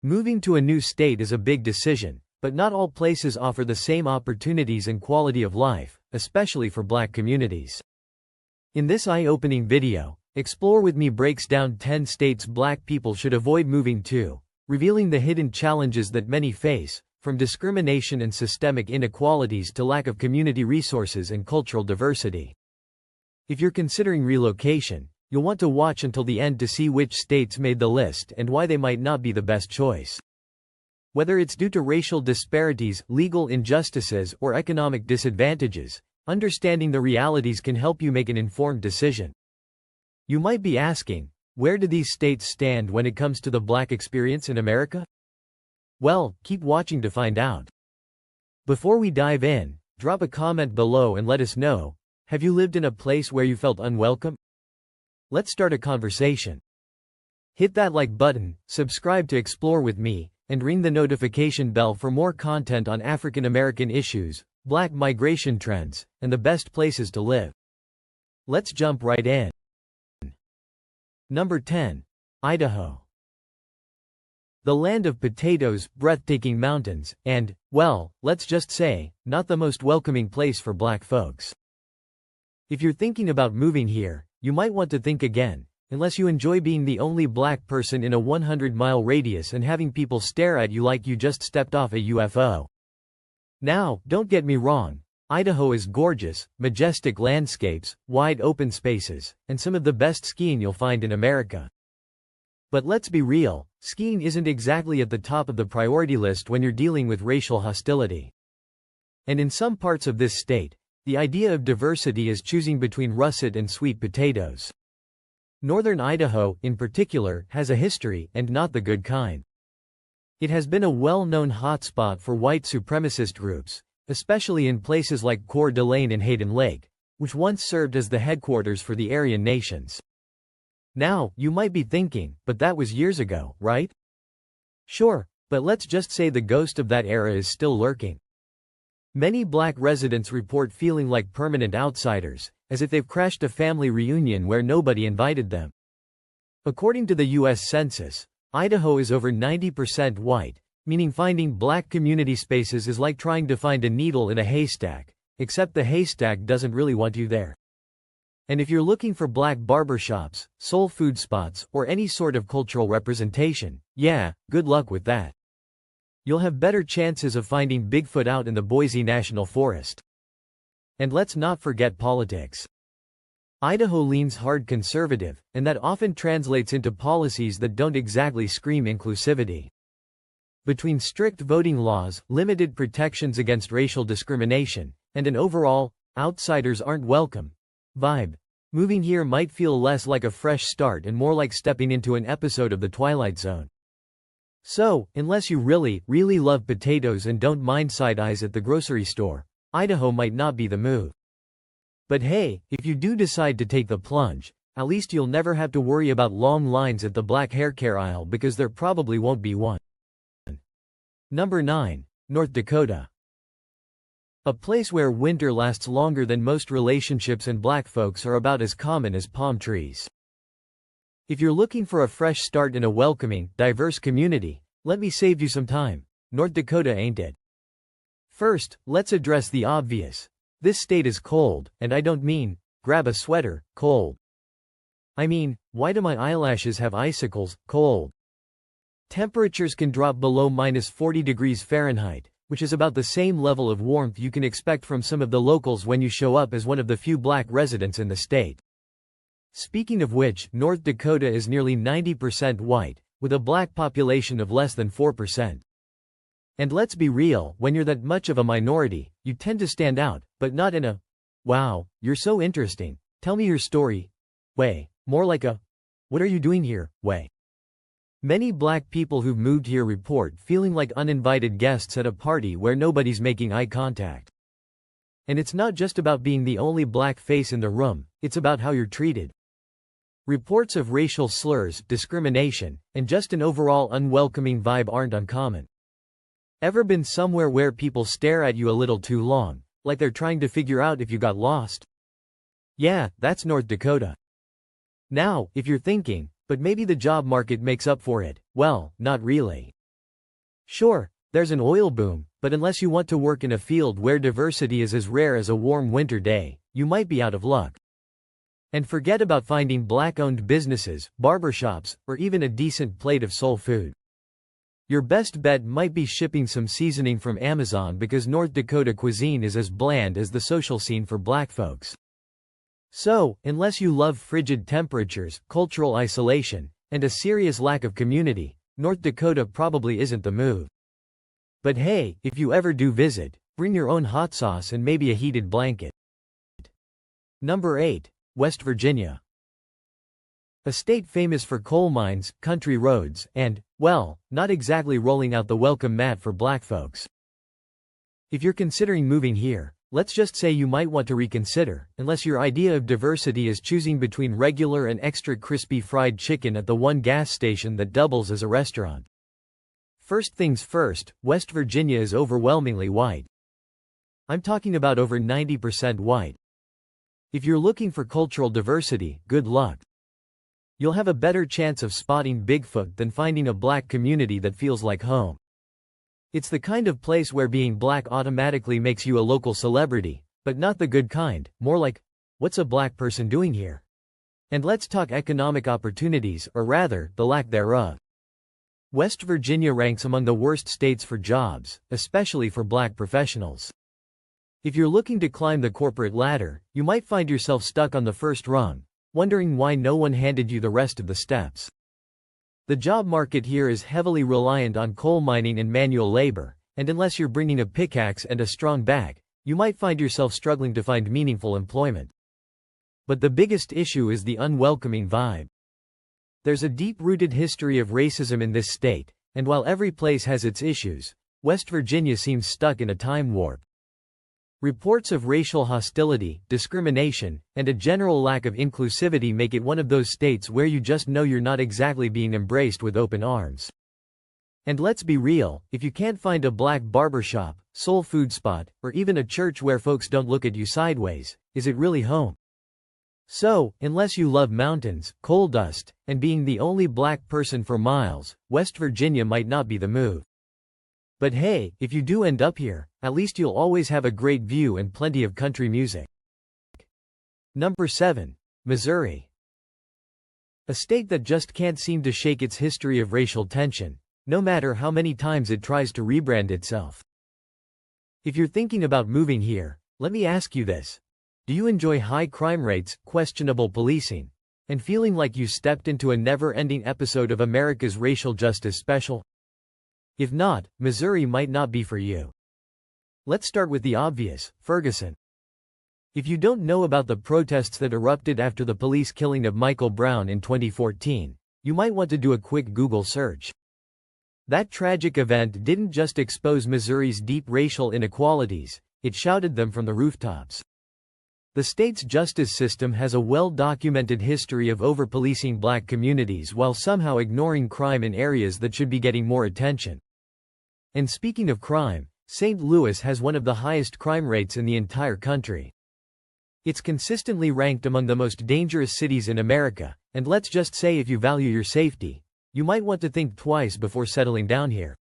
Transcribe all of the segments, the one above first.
Moving to a new state is a big decision, but not all places offer the same opportunities and quality of life, especially for Black communities. In this eye-opening video, Explore With Me breaks down 10 states Black people should avoid moving to, revealing the hidden challenges that many face, from discrimination and systemic inequalities to lack of community resources and cultural diversity. If you're considering relocation, you'll want to watch until the end to see which states made the list and why they might not be the best choice. Whether it's due to racial disparities, legal injustices, or economic disadvantages, understanding the realities can help you make an informed decision. You might be asking, where do these states stand when it comes to the Black experience in America? Well, keep watching to find out. Before we dive in, drop a comment below and let us know, have you lived in a place where you felt unwelcome? Let's start a conversation. Hit that like button, subscribe to Explore With Me, and ring the notification bell for more content on African American issues, Black migration trends, and the best places to live. Let's jump right in. Number 10. Idaho. The land of potatoes, breathtaking mountains, and, well, let's just say, not the most welcoming place for Black folks. If you're thinking about moving here, you might want to think again, unless you enjoy being the only Black person in a 100-mile radius and having people stare at you like you just stepped off a UFO. Now, don't get me wrong, Idaho is gorgeous, majestic landscapes, wide open spaces, and some of the best skiing you'll find in America. But let's be real, skiing isn't exactly at the top of the priority list when you're dealing with racial hostility. And in some parts of this state, the idea of diversity is choosing between russet and sweet potatoes. Northern Idaho, in particular, has a history, and not the good kind. It has been a well-known hotspot for white supremacist groups, especially in places like Coeur d'Alene and Hayden Lake, which once served as the headquarters for the Aryan nations. Now, you might be thinking, but that was years ago, right? Sure, but let's just say the ghost of that era is still lurking. Many Black residents report feeling like permanent outsiders, as if they've crashed a family reunion where nobody invited them. According to the U.S. Census, Idaho is over 90% white, meaning finding Black community spaces is like trying to find a needle in a haystack, except the haystack doesn't really want you there. And if you're looking for Black barbershops, soul food spots, or any sort of cultural representation, yeah, good luck with that. You'll have better chances of finding Bigfoot out in the Boise National Forest. And let's not forget politics. Idaho leans hard conservative, and that often translates into policies that don't exactly scream inclusivity. Between strict voting laws, limited protections against racial discrimination, and an overall, outsiders aren't welcome vibe, moving here might feel less like a fresh start and more like stepping into an episode of The Twilight Zone. So, unless you really love potatoes and don't mind side eyes at the grocery store, Idaho might not be the move. But hey, if you do decide to take the plunge, at least you'll never have to worry about long lines at the Black hair care aisle because there probably won't be one. Number 9. North Dakota. A place where winter lasts longer than most relationships and Black folks are about as common as palm trees. If you're looking for a fresh start in a welcoming, diverse community, let me save you some time. North Dakota ain't it. First, let's address the obvious. This state is cold, and I don't mean, grab a sweater, cold. I mean, why do my eyelashes have icicles, cold? Temperatures can drop below -40 degrees Fahrenheit, which is about the same level of warmth you can expect from some of the locals when you show up as one of the few Black residents in the state. Speaking of which, North Dakota is nearly 90% white, with a Black population of less than 4%. And let's be real, when you're that much of a minority, you tend to stand out, but not in a, wow, you're so interesting, tell me your story, way, more like a, what are you doing here, way. Many Black people who've moved here report feeling like uninvited guests at a party where nobody's making eye contact. And it's not just about being the only Black face in the room, it's about how you're treated. Reports of racial slurs, discrimination, and just an overall unwelcoming vibe aren't uncommon. Ever been somewhere where people stare at you a little too long, like they're trying to figure out if you got lost? Yeah, that's North Dakota. Now, if you're thinking, but maybe the job market makes up for it, well, not really. Sure, there's an oil boom, but unless you want to work in a field where diversity is as rare as a warm winter day, you might be out of luck. And forget about finding black-owned businesses, barbershops, or even a decent plate of soul food. Your best bet might be shipping some seasoning from Amazon because North Dakota cuisine is as bland as the social scene for black folks. So, unless you love frigid temperatures, cultural isolation, and a serious lack of community, North Dakota probably isn't the move. But hey, if you ever do visit, bring your own hot sauce and maybe a heated blanket. Number 8. West Virginia. A state famous for coal mines, country roads, and, well, not exactly rolling out the welcome mat for black folks. If you're considering moving here, let's just say you might want to reconsider, unless your idea of diversity is choosing between regular and extra crispy fried chicken at the one gas station that doubles as a restaurant. First things first, West Virginia is overwhelmingly white. I'm talking about over 90% white. If you're looking for cultural diversity, good luck. You'll have a better chance of spotting Bigfoot than finding a black community that feels like home. It's the kind of place where being black automatically makes you a local celebrity, but not the good kind, more like, what's a black person doing here? And let's talk economic opportunities, or rather, the lack thereof. West Virginia ranks among the worst states for jobs, especially for black professionals. If you're looking to climb the corporate ladder, you might find yourself stuck on the first rung, wondering why no one handed you the rest of the steps. The job market here is heavily reliant on coal mining and manual labor, and unless you're bringing a pickaxe and a strong back, you might find yourself struggling to find meaningful employment. But the biggest issue is the unwelcoming vibe. There's a deep-rooted history of racism in this state, and while every place has its issues, West Virginia seems stuck in a time warp. Reports of racial hostility, discrimination, and a general lack of inclusivity make it one of those states where you just know you're not exactly being embraced with open arms. And let's be real, if you can't find a black barbershop, soul food spot, or even a church where folks don't look at you sideways, is it really home? So, unless you love mountains, coal dust, and being the only black person for miles, West Virginia might not be the move. But hey, if you do end up here, at least you'll always have a great view and plenty of country music. Number 7. Missouri. A state that just can't seem to shake its history of racial tension, no matter how many times it tries to rebrand itself. If you're thinking about moving here, let me ask you this. Do you enjoy high crime rates, questionable policing, and feeling like you stepped into a never-ending episode of America's Racial Justice Special? If not, Missouri might not be for you. Let's start with the obvious, Ferguson. If you don't know about the protests that erupted after the police killing of Michael Brown in 2014, you might want to do a quick Google search. That tragic event didn't just expose Missouri's deep racial inequalities, it shouted them from the rooftops. The state's justice system has a well-documented history of over-policing black communities while somehow ignoring crime in areas that should be getting more attention. And speaking of crime, St. Louis has one of the highest crime rates in the entire country. It's consistently ranked among the most dangerous cities in America, and let's just say if you value your safety, you might want to think twice before settling down here.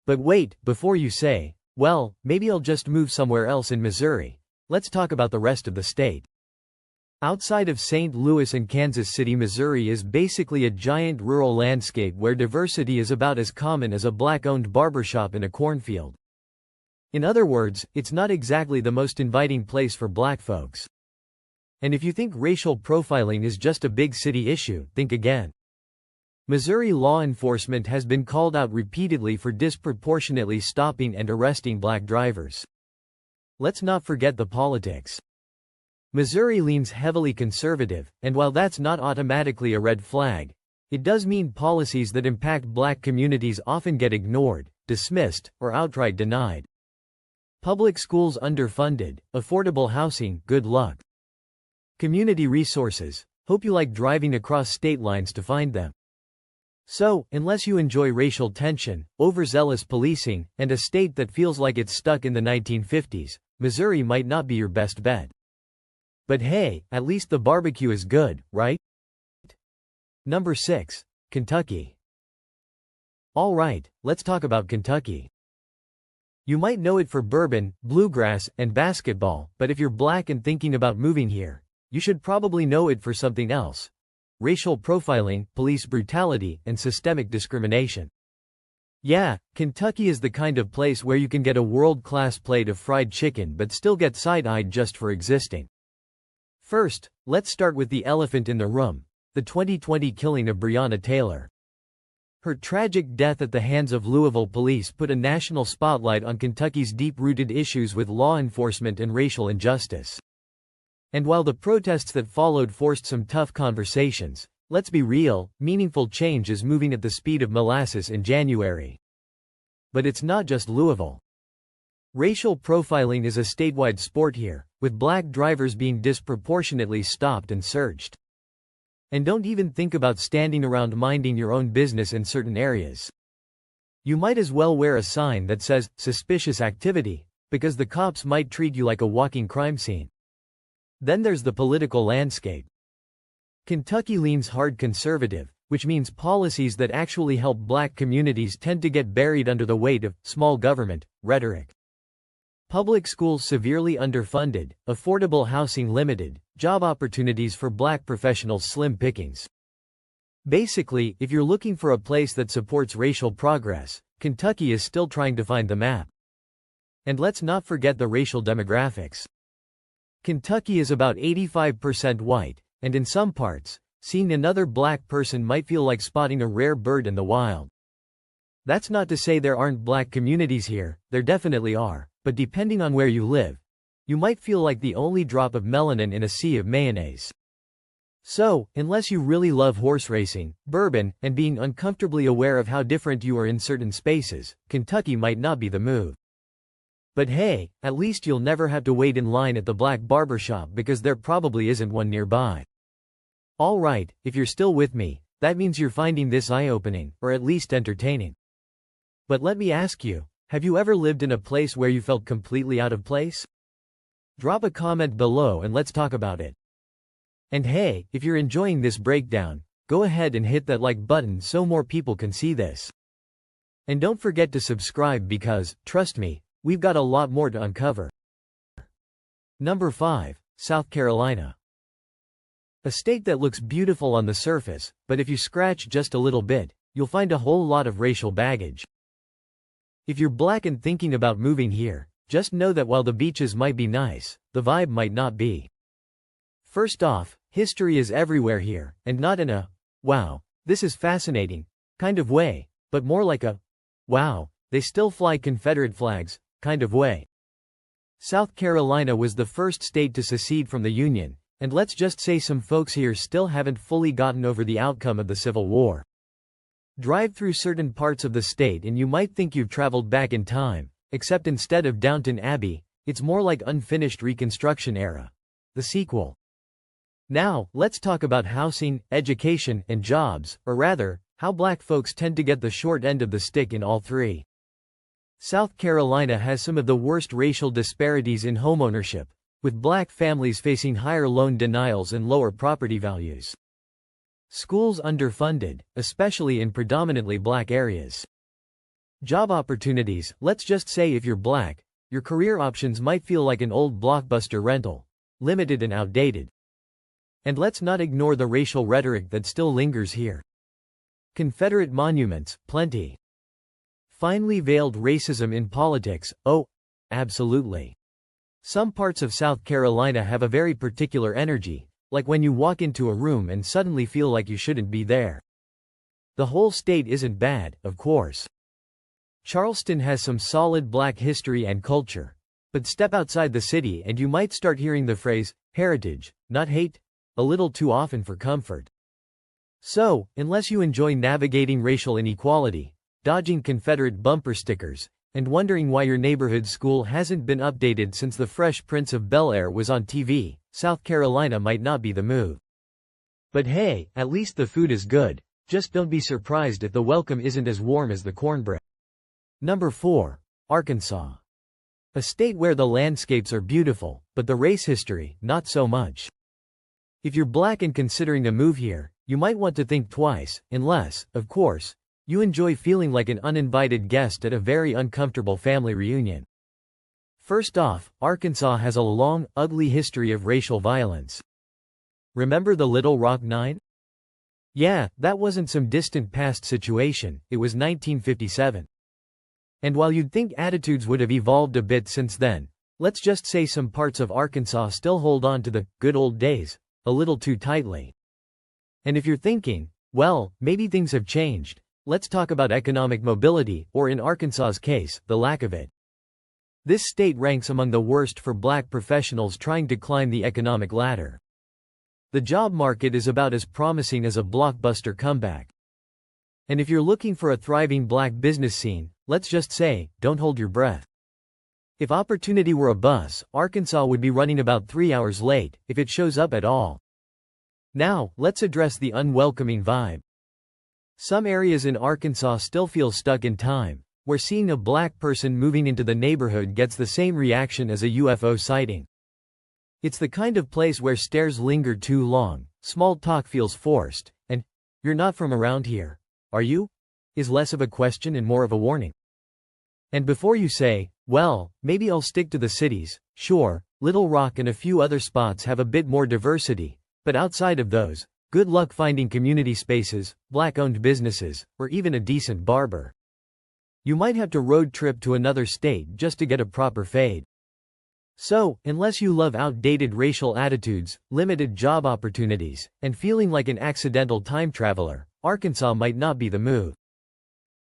But wait, before you say, well, maybe I'll just move somewhere else in Missouri, let's talk about the rest of the state. Outside of St. Louis and Kansas City, Missouri is basically a giant rural landscape where diversity is about as common as a black-owned barbershop in a cornfield. In other words, it's not exactly the most inviting place for black folks. And if you think racial profiling is just a big city issue, think again. Missouri law enforcement has been called out repeatedly for disproportionately stopping and arresting black drivers. Let's not forget the politics. Missouri leans heavily conservative, and while that's not automatically a red flag, it does mean policies that impact black communities often get ignored, dismissed, or outright denied. Public schools underfunded, affordable housing, good luck. Community resources, hope you like driving across state lines to find them. So, unless you enjoy racial tension, overzealous policing, and a state that feels like it's stuck in the 1950s, Missouri might not be your best bet. But hey, at least the barbecue is good, right? Number 6. Kentucky. Alright, let's talk about Kentucky. You might know it for bourbon, bluegrass, and basketball, but if you're black and thinking about moving here, you should probably know it for something else: racial profiling, police brutality, and systemic discrimination. Yeah, Kentucky is the kind of place where you can get a world-class plate of fried chicken but still get side-eyed just for existing. First, let's start with the elephant in the room: the 2020 killing of Breonna Taylor. Her tragic death at the hands of Louisville police put a national spotlight on Kentucky's deep-rooted issues with law enforcement and racial injustice. And while the protests that followed forced some tough conversations, let's be real, meaningful change is moving at the speed of molasses in January. But it's not just Louisville. Racial profiling is a statewide sport here, with black drivers being disproportionately stopped and searched. And don't even think about standing around minding your own business in certain areas. You might as well wear a sign that says, "Suspicious activity," because the cops might treat you like a walking crime scene. Then there's the political landscape. Kentucky leans hard conservative, which means policies that actually help black communities tend to get buried under the weight of small government rhetoric. Public schools severely underfunded, affordable housing limited, job opportunities for black professionals slim pickings. Basically, if you're looking for a place that supports racial progress, Kentucky is still trying to find the map. And let's not forget the racial demographics. Kentucky is about 85% white, and in some parts, seeing another black person might feel like spotting a rare bird in the wild. That's not to say there aren't black communities here, there definitely are, but depending on where you live, you might feel like the only drop of melanin in a sea of mayonnaise. So, unless you really love horse racing, bourbon, and being uncomfortably aware of how different you are in certain spaces, Kentucky might not be the move. But hey, at least you'll never have to wait in line at the black barbershop because there probably isn't one nearby. Alright, if you're still with me, that means you're finding this eye-opening, or at least entertaining. But let me ask you, have you ever lived in a place where you felt completely out of place? Drop a comment below and let's talk about it. And hey, if you're enjoying this breakdown, go ahead and hit that like button so more people can see this. And don't forget to subscribe because, trust me, we've got a lot more to uncover. Number 5, South Carolina. A state that looks beautiful on the surface, but if you scratch just a little bit, you'll find a whole lot of racial baggage. If you're black and thinking about moving here, just know that while the beaches might be nice, the vibe might not be. First off, history is everywhere here, and not in a, "wow, this is fascinating," kind of way, but more like a, "wow, they still fly Confederate flags," kind of way. South Carolina was the first state to secede from the Union, and let's just say some folks here still haven't fully gotten over the outcome of the Civil War. Drive through certain parts of the state and you might think you've traveled back in time, except instead of Downton Abbey, it's more like unfinished Reconstruction era, the sequel. Now, let's talk about housing, education, and jobs, or rather, how black folks tend to get the short end of the stick in all three. South Carolina has some of the worst racial disparities in homeownership, with black families facing higher loan denials and lower property values. Schools underfunded, especially in predominantly black areas. Job opportunities, let's just say if you're black, your career options might feel like an old blockbuster rental, limited and outdated. And let's not ignore the racial rhetoric that still lingers here. Confederate monuments, plenty. Finely veiled racism in politics, oh, absolutely. Some parts of South Carolina have a very particular energy, like when you walk into a room and suddenly feel like you shouldn't be there. The whole state isn't bad, of course. Charleston has some solid black history and culture, but step outside the city and you might start hearing the phrase, heritage, not hate, a little too often for comfort. So, unless you enjoy navigating racial inequality, dodging Confederate bumper stickers, and wondering why your neighborhood school hasn't been updated since The Fresh Prince of Bel-Air was on TV, South Carolina might not be the move. But hey, at least the food is good, just don't be surprised if the welcome isn't as warm as the cornbread. Number 4, Arkansas. A state where the landscapes are beautiful, but the race history, not so much. If you're black and considering a move here, you might want to think twice, unless, of course, You enjoy feeling like an uninvited guest at a very uncomfortable family reunion. First off, Arkansas has a long, ugly history of racial violence. Remember the Little Rock Nine? Yeah, that wasn't some distant past situation, it was 1957. And while you'd think attitudes would have evolved a bit since then, let's just say some parts of Arkansas still hold on to the good old days a little too tightly. And if you're thinking, well, maybe things have changed, let's talk about economic mobility, or in Arkansas's case, the lack of it. This state ranks among the worst for black professionals trying to climb the economic ladder. The job market is about as promising as a blockbuster comeback. And if you're looking for a thriving black business scene, let's just say, don't hold your breath. If opportunity were a bus, Arkansas would be running about 3 hours late, if it shows up at all. Now, let's address the unwelcoming vibe. Some areas in Arkansas still feel stuck in time, where seeing a black person moving into the neighborhood gets the same reaction as a UFO sighting. It's the kind of place where stares linger too long, small talk feels forced, and, "You're not from around here, are you?" is less of a question and more of a warning. And before you say, well, maybe I'll stick to the cities, sure, Little Rock and a few other spots have a bit more diversity, but outside of those, good luck finding community spaces, black-owned businesses, or even a decent barber. You might have to road trip to another state just to get a proper fade. So, unless you love outdated racial attitudes, limited job opportunities, and feeling like an accidental time traveler, Arkansas might not be the move.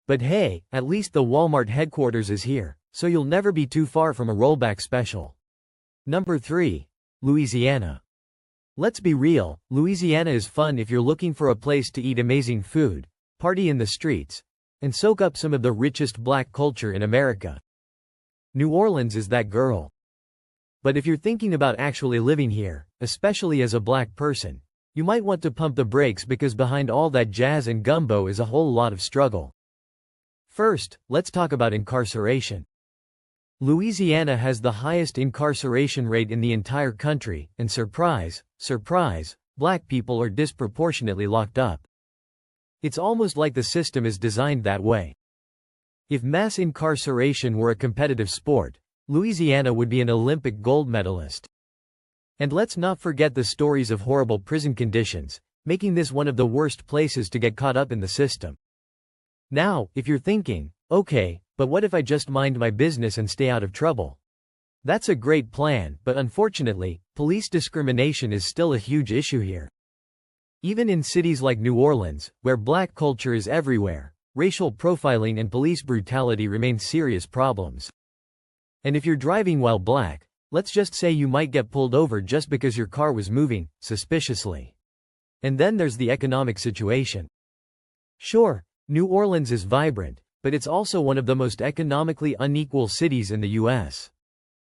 But hey, at least the Walmart headquarters is here, so you'll never be too far from a rollback special. Number 3. Louisiana. Let's be real, Louisiana is fun if you're looking for a place to eat amazing food, party in the streets, and soak up some of the richest black culture in America. New Orleans is that girl. But if you're thinking about actually living here, especially as a black person, you might want to pump the brakes because behind all that jazz and gumbo is a whole lot of struggle. First, let's talk about incarceration. Louisiana has the highest incarceration rate in the entire country, and surprise, surprise, black people are disproportionately locked up. It's almost like the system is designed that way. If mass incarceration were a competitive sport, Louisiana would be an Olympic gold medalist. And let's not forget the stories of horrible prison conditions, making this one of the worst places to get caught up in the system. Now, if you're thinking, okay, but what if I just mind my business and stay out of trouble? That's a great plan, but unfortunately, police discrimination is still a huge issue here. Even in cities like New Orleans, where black culture is everywhere, racial profiling and police brutality remain serious problems. And if you're driving while black, let's just say you might get pulled over just because your car was moving suspiciously. And then there's the economic situation. Sure, New Orleans is vibrant, but it's also one of the most economically unequal cities in the U.S.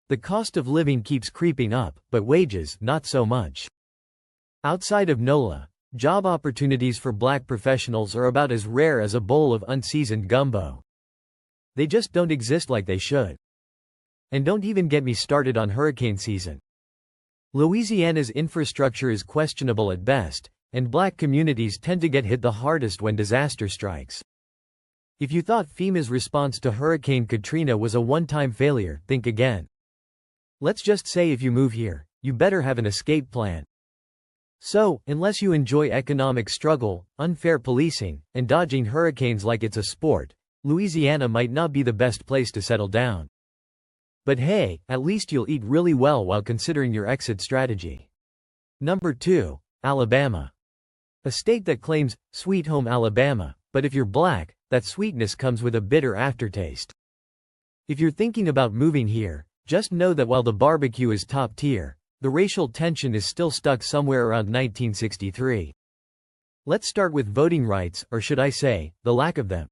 The cost of living keeps creeping up, but wages, not so much. Outside of NOLA, job opportunities for black professionals are about as rare as a bowl of unseasoned gumbo. They just don't exist like they should. And don't even get me started on hurricane season. Louisiana's infrastructure is questionable at best, and black communities tend to get hit the hardest when disaster strikes. If you thought FEMA's response to Hurricane Katrina was a one-time failure, think again. Let's just say if you move here, you better have an escape plan. So, unless you enjoy economic struggle, unfair policing, and dodging hurricanes like it's a sport, Louisiana might not be the best place to settle down. But hey, at least you'll eat really well while considering your exit strategy. Number 2. Alabama. A state that claims, "Sweet home Alabama," but if you're black, that sweetness comes with a bitter aftertaste. If you're thinking about moving here, just know that while the barbecue is top tier, the racial tension is still stuck somewhere around 1963. Let's start with voting rights, or should I say, the lack of them.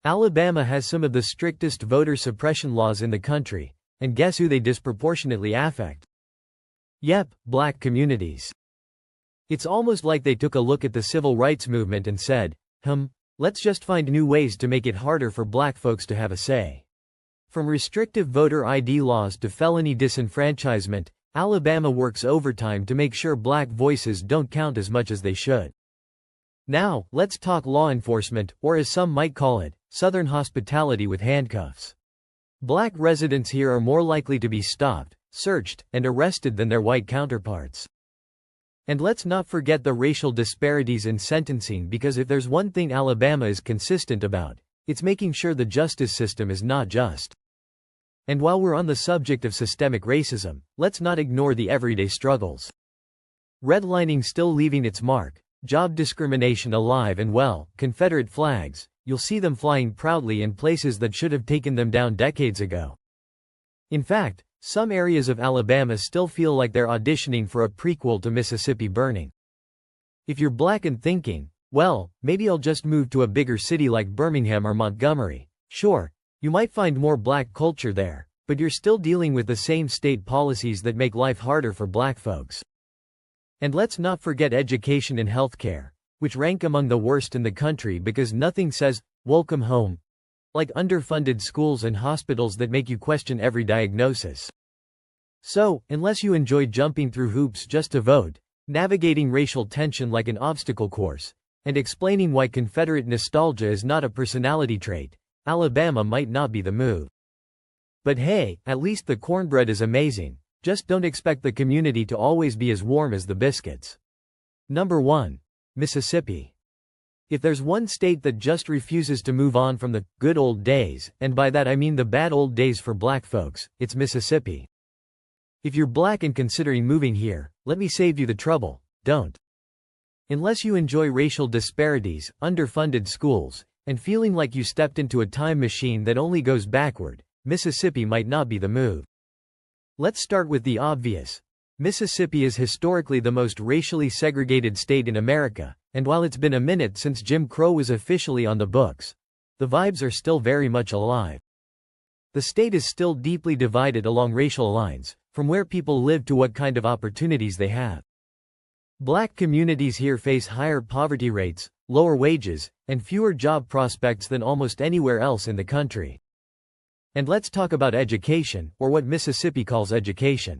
Alabama has some of the strictest voter suppression laws in the country, and guess who they disproportionately affect? Yep, black communities. It's almost like they took a look at the civil rights movement and said, let's just find new ways to make it harder for black folks to have a say. From restrictive voter ID laws to felony disenfranchisement, Alabama works overtime to make sure black voices don't count as much as they should. Now, let's talk law enforcement, or as some might call it, Southern hospitality with handcuffs. Black residents here are more likely to be stopped, searched, and arrested than their white counterparts. And let's not forget the racial disparities in sentencing, because if there's one thing Alabama is consistent about, it's making sure the justice system is not just. And while we're on the subject of systemic racism, let's not ignore the everyday struggles. Redlining still leaving its mark, job discrimination alive and well, Confederate flags, you'll see them flying proudly in places that should have taken them down decades ago. In fact, some areas of Alabama still feel like they're auditioning for a prequel to Mississippi Burning. If you're black and thinking, well, maybe I'll just move to a bigger city like Birmingham or Montgomery, sure, you might find more black culture there, but you're still dealing with the same state policies that make life harder for black folks. And let's not forget education and healthcare, which rank among the worst in the country because nothing says, welcome home, like underfunded schools and hospitals that make you question every diagnosis. So, unless you enjoy jumping through hoops just to vote, navigating racial tension like an obstacle course, and explaining why Confederate nostalgia is not a personality trait, Alabama might not be the move. But hey, at least the cornbread is amazing, just don't expect the community to always be as warm as the biscuits. Number 1. Mississippi. If there's one state that just refuses to move on from the good old days, and by that I mean the bad old days for black folks, it's Mississippi. If you're black and considering moving here, let me save you the trouble, don't. Unless you enjoy racial disparities, underfunded schools, and feeling like you stepped into a time machine that only goes backward, Mississippi might not be the move. Let's start with the obvious. Mississippi is historically the most racially segregated state in America, and while it's been a minute since Jim Crow was officially on the books, the vibes are still very much alive. The state is still deeply divided along racial lines, from where people live to what kind of opportunities they have. Black communities here face higher poverty rates, lower wages, and fewer job prospects than almost anywhere else in the country. And let's talk about education, or what Mississippi calls education.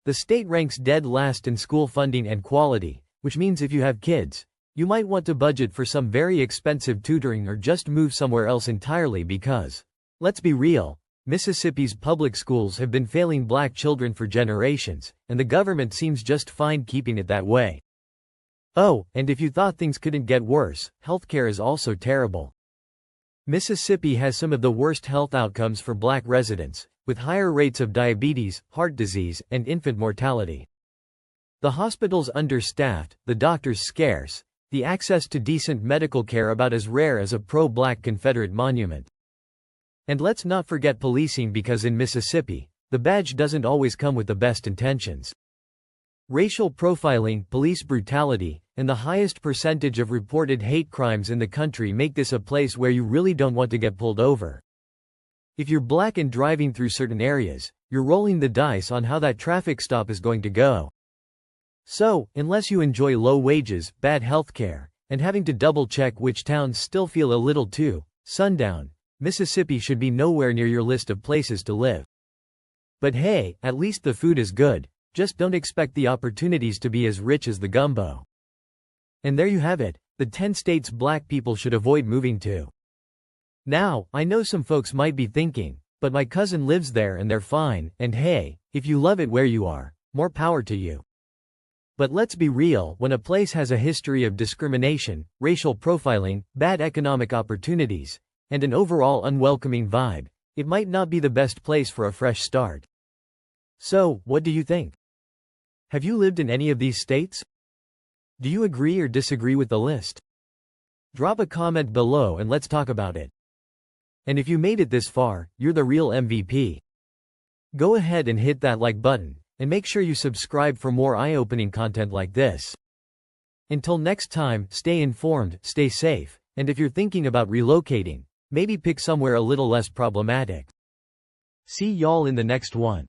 The state ranks dead last in school funding and quality, which means if you have kids, you might want to budget for some very expensive tutoring or just move somewhere else entirely because, let's be real, Mississippi's public schools have been failing black children for generations, and the government seems just fine keeping it that way. Oh, and if you thought things couldn't get worse, healthcare is also terrible. Mississippi has some of the worst health outcomes for black residents, with higher rates of diabetes, heart disease, and infant mortality. The hospitals understaffed, the doctors scarce, the access to decent medical care about as rare as a pro-black Confederate monument. And let's not forget policing because in Mississippi, the badge doesn't always come with the best intentions. Racial profiling, police brutality, and the highest percentage of reported hate crimes in the country make this a place where you really don't want to get pulled over. If you're black and driving through certain areas, you're rolling the dice on how that traffic stop is going to go. So, unless you enjoy low wages, bad healthcare, and having to double-check which towns still feel a little too sundown, Mississippi should be nowhere near your list of places to live. But hey, at least the food is good, just don't expect the opportunities to be as rich as the gumbo. And there you have it, the 10 states black people should avoid moving to. Now, I know some folks might be thinking, but my cousin lives there and they're fine, and hey, if you love it where you are, more power to you. But let's be real, when a place has a history of discrimination, racial profiling, bad economic opportunities, and an overall unwelcoming vibe, it might not be the best place for a fresh start. So, what do you think? Have you lived in any of these states? Do you agree or disagree with the list? Drop a comment below and let's talk about it. And if you made it this far, you're the real MVP. Go ahead and hit that like button, and make sure you subscribe for more eye-opening content like this. Until next time, stay informed, stay safe, and if you're thinking about relocating, maybe pick somewhere a little less problematic. See y'all in the next one.